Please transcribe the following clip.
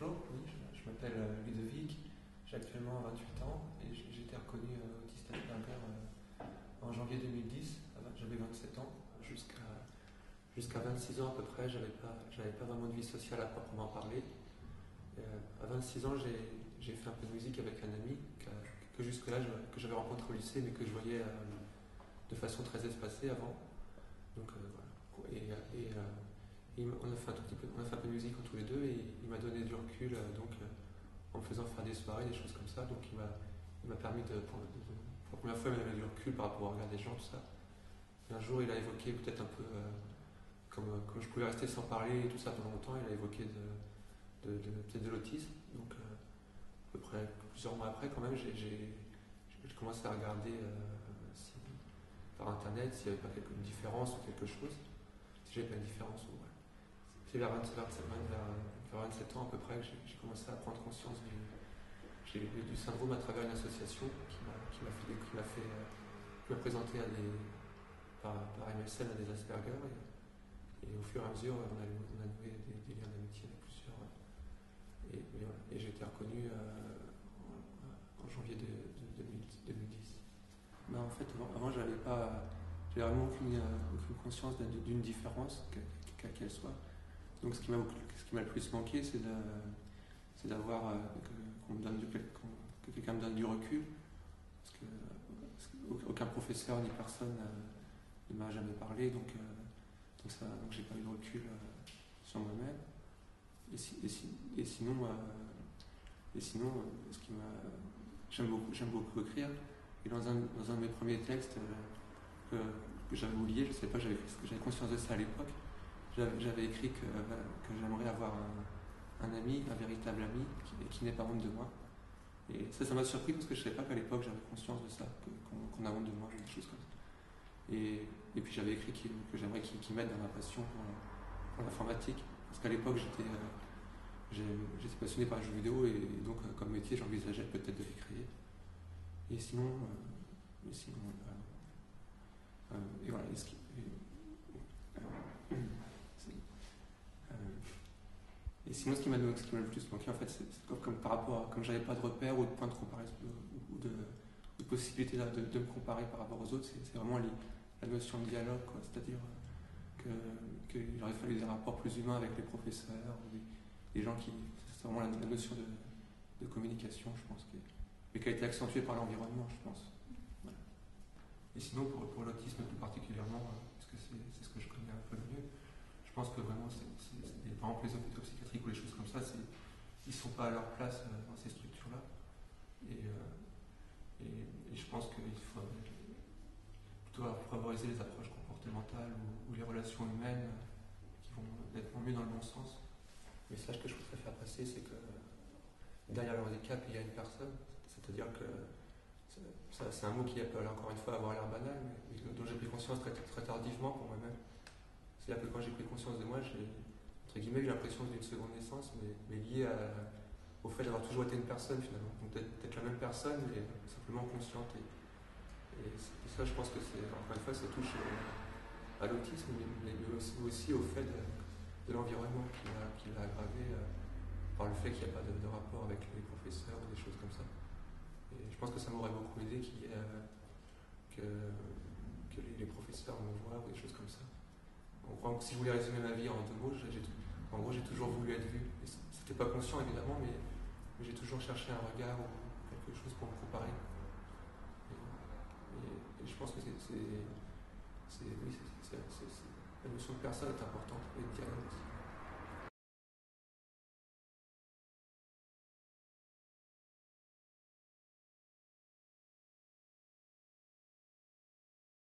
Bonjour, oui, je m'appelle Ludovic, j'ai actuellement 28 ans et j'ai été reconnu autiste Asperger en janvier 2010. J'avais 27 ans, jusqu'à 26 ans à peu près, j'avais pas vraiment de vie sociale à proprement parler. À 26 ans, j'ai fait un peu de musique avec un ami que jusque-là que j'avais rencontré au lycée mais que je voyais de façon très espacée avant. Donc voilà. On a fait on a fait un peu de musique tous les deux et il m'a donné du recul en me faisant faire des soirées, des choses comme ça. Donc il m'a permis pour la première fois, il m'a donné du recul par rapport au regard des gens, tout ça. Et un jour, il a évoqué peut-être un peu comme je pouvais rester sans parler et tout ça pendant longtemps, il a évoqué peut-être de l'autisme. Donc à peu près plusieurs mois après, quand même, j'ai commencé à regarder par internet s'il n'y avait pas une différence ou quelque chose. Si j'avais pas une différence ou ouais. C'est vers 27 ans à peu près que j'ai commencé à prendre conscience du syndrome à travers une association qui m'a présenté par MSN à des Asperger et au fur et à mesure on a noué des liens d'amitié avec plusieurs voilà. Et j'ai été reconnu en janvier 2010. Ben, en fait avant j'avais vraiment aucune conscience d'une différence quelle qu'elle soit. Donc ce qui m'a le plus manqué, c'est d'avoir que quelqu'un me donne du recul, parce que aucun professeur ni personne ne m'a jamais parlé, donc j'ai pas eu de recul sur moi-même. Et sinon, j'aime beaucoup écrire. Et dans un de mes premiers textes que j'avais oublié, je ne sais pas, j'avais conscience de ça à l'époque. J'avais écrit que j'aimerais avoir un ami, un véritable ami, qui n'ait pas honte de moi. Et ça m'a surpris parce que je ne savais pas qu'à l'époque j'avais conscience de ça, qu'on a honte de moi, des choses comme ça. Et puis j'avais écrit que j'aimerais qu'il m'aide dans ma passion pour l'informatique. Parce qu'à l'époque j'étais passionné par les jeux vidéo et donc comme métier j'envisageais peut-être de les créer. Et sinon, et voilà. Et sinon, ce qui m'a le plus manqué, en fait, c'est comme par rapport comme j'avais pas de repères ou de point de comparaison ou de possibilité de me comparer par rapport aux autres, c'est vraiment la notion de dialogue, quoi. C'est-à-dire qu'il aurait fallu des rapports plus humains avec les professeurs, ou des gens qui. C'est vraiment la notion de communication, je pense, mais qui a été accentuée par l'environnement, je pense. Voilà. Et sinon, pour l'autisme plus particulièrement, parce que c'est ce que je connais un peu le mieux, je pense que vraiment, par exemple, les hôpitaux psychiatriques ou les choses comme ça, ils ne sont pas à leur place dans ces structures-là. Et je pense qu'il faut plutôt favoriser les approches comportementales ou les relations humaines qui vont nettement mieux dans le bon sens. Mais ça, ce que je voudrais faire passer, c'est que derrière le handicap, il y a une personne. C'est-à-dire que c'est un mot qui peut encore une fois avoir l'air banal, mais dont j'ai pris conscience très, très tardivement pour moi-même. C'est-à-dire que quand j'ai pris conscience de moi, j'ai eu l'impression d'une seconde naissance, mais liée au fait d'avoir toujours été une personne finalement. Donc d'être la même personne, mais simplement consciente. Et ça, je pense que encore une fois, ça touche à l'autisme, mais aussi au fait de l'environnement qui l'a aggravé par le fait qu'il n'y a pas de rapport avec les professeurs ou des choses comme ça. Et je pense que ça m'aurait beaucoup aidé que les professeurs me voient ou des choses comme ça. Donc, si je voulais résumer ma vie en 2 mots, en gros, j'ai toujours voulu être vu. C'était pas conscient évidemment, mais j'ai toujours cherché un regard ou quelque chose pour me comparer. Et je pense que la notion de personne est importante et de dialogue aussi.